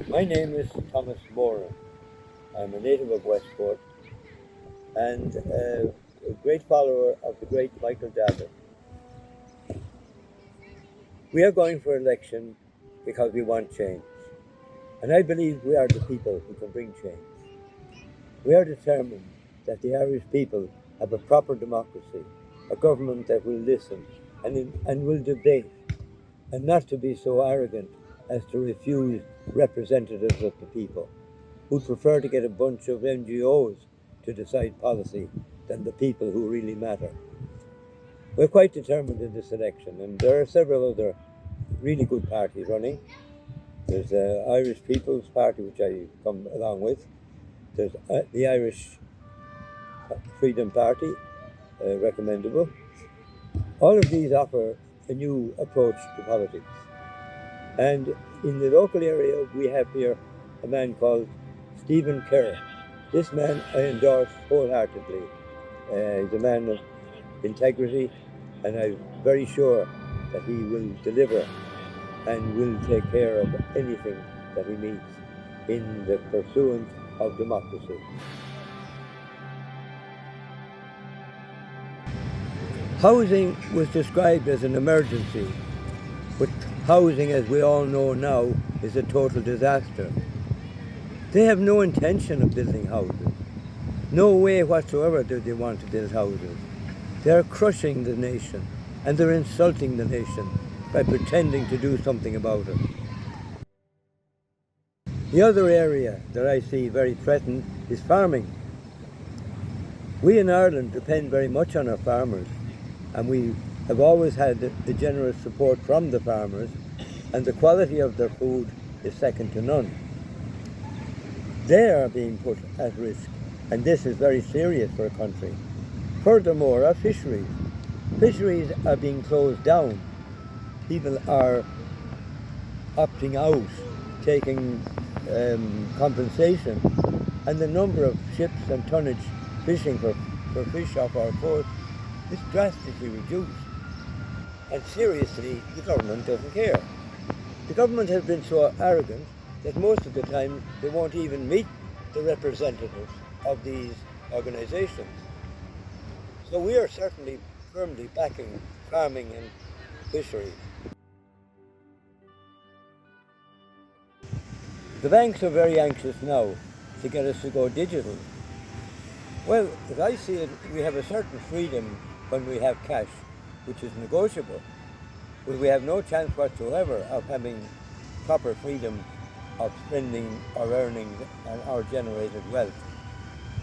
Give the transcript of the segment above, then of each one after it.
My name is Thomas MORAN. I'm a native of Westport and a great follower of the great Michael Davitt. We are going for election because we want change. And I believe we are the people who can bring change. We are determined that the Irish people have a proper democracy, a government that will listen and will debate, and not to be so arrogant as to refuse representatives of the people, who prefer to get a bunch of NGOs to decide policy than the people who really matter. We're quite determined in this election, and there are several other really good parties running. There's the Irish People's Party, which I come along with. There's the Irish Freedom Party, recommendable. All of these offer a new approach to politics. And in the local area, we have here a man called Stephen Kerr. This man I endorse wholeheartedly. He's a man of integrity, and I'm very sure that he will deliver and will take care of anything that he needs in the pursuance of democracy. Housing was described as an emergency, but housing, as we all know now, is a total disaster. They have no intention of building houses. No way whatsoever do they want to build houses. They are crushing the nation, and they're insulting the nation by pretending to do something about it. The other area that I see very threatened is farming. We in Ireland depend very much on our farmers, and we have always had the generous support from the farmers, and the quality of their food is second to none. They are being put at risk, and this is very serious for a country. Furthermore, our fisheries. Fisheries are being closed down. People are opting out, taking compensation, and the number of ships and tonnage fishing for fish off our coast is drastically reduced. And seriously, the government doesn't care. The government has been so arrogant that most of the time they won't even meet the representatives of these organizations. So we are certainly firmly backing farming and fisheries. The banks are very anxious now to get us to go digital. Well, as I see it, we have a certain freedom when we have cash, which is negotiable, but we have no chance whatsoever of having proper freedom of spending our earnings and our generated wealth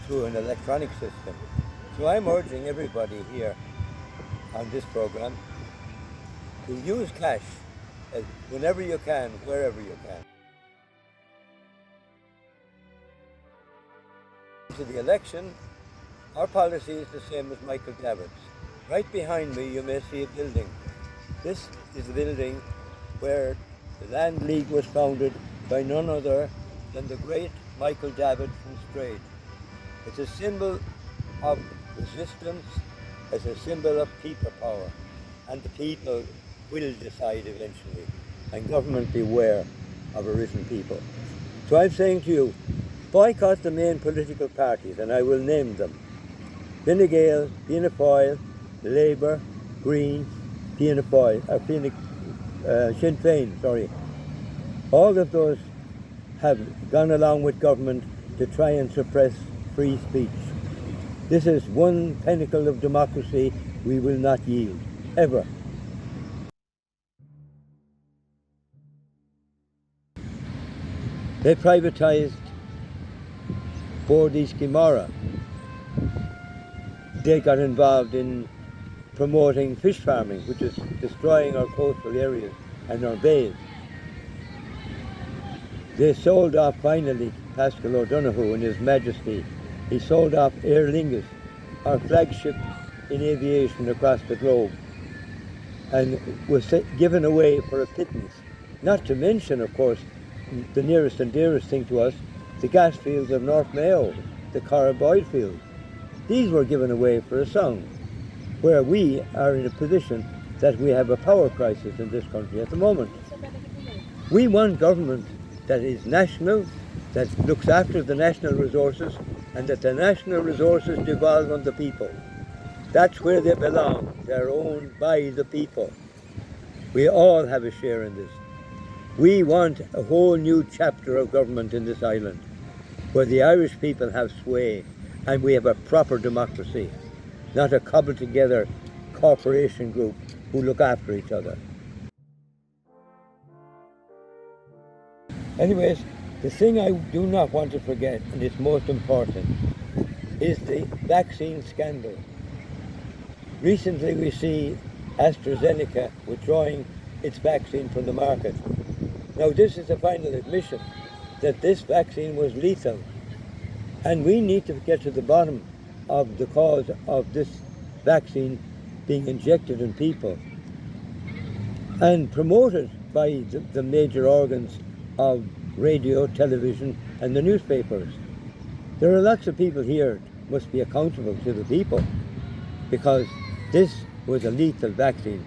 through an electronic system. So I'm urging everybody here on this program to use cash whenever you can, wherever you can. To the election, our policy is the same as Michael Davitt's. Right behind me you may see a building. This is the building where the Land League was founded by none other than the great Michael Davitt from Strade. It's a symbol of resistance, it's a symbol of people power, and the people will decide eventually, and government beware of arisen people. So I'm saying to you, boycott the main political parties, and I will name them: Fine Gael, Fianna Fáil, Labour, Greens, Sinn Féin, All of those have gone along with government to try and suppress free speech. This is one pinnacle of democracy we will not yield, ever. They privatised MORAN. They got involved in promoting fish farming, which is destroying our coastal areas and our bays. They sold off finally Pascal O'Donoghue and His Majesty. He sold off Aer Lingus, our flagship in aviation across the globe, and was given away for a pittance. Not to mention, of course, the nearest and dearest thing to us, the gas fields of North Mayo, the Carboy fields. These were given away for a song, where we are in a position that we have a power crisis in this country at the moment. We want government that is national, that looks after the national resources, and that the national resources devolve on the people. That's where they belong. They're owned by the people. We all have a share in this. We want a whole new chapter of government in this island, where the Irish people have sway and we have a proper democracy, not a cobbled together corporation group who look after each other. Anyways, the thing I do not want to forget, and it's most important, is the vaccine scandal. Recently we see AstraZeneca withdrawing its vaccine from the market. Now this is the final admission that this vaccine was lethal, and we need to get to the bottom of the cause of this vaccine being injected in people and promoted by the major organs of radio, television and the newspapers. There are lots of people here must be accountable to the people, because this was a lethal vaccine.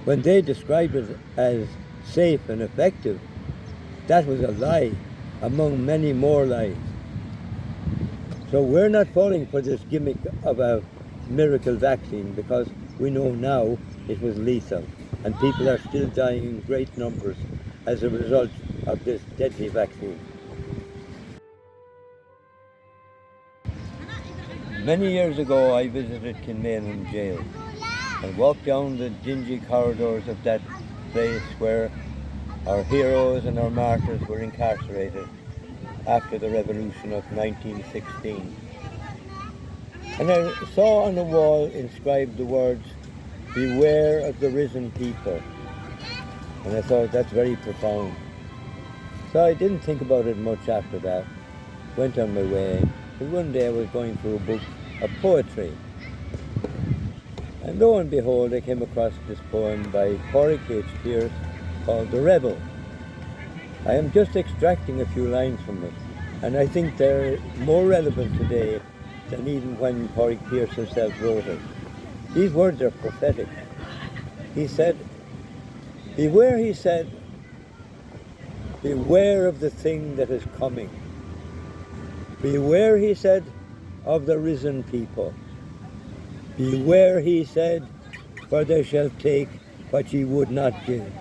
When they described it as safe and effective, that was a lie among many more lies. So we're not falling for this gimmick of a miracle vaccine, because we know now it was lethal and people are still dying in great numbers as a result of this deadly vaccine. Many years ago I visited Kinmailham jail and walked down the dingy corridors of that place where our heroes and our martyrs were incarcerated after the revolution of 1916. And I saw on the wall inscribed the words, "Beware of the risen people." And I thought, that's very profound. So I didn't think about it much after that. Went on my way. But one day I was going through a book of poetry. And lo and behold, I came across this poem by Pádraig H. Pearse called "The Rebel." I am just extracting a few lines from it, and I think they're more relevant today than even when Pádraig Pearse himself wrote it. These words are prophetic. He said, "Beware," he said, "beware of the thing that is coming. Beware," he said, "of the risen people. Beware," he said, "for they shall take what ye would not give."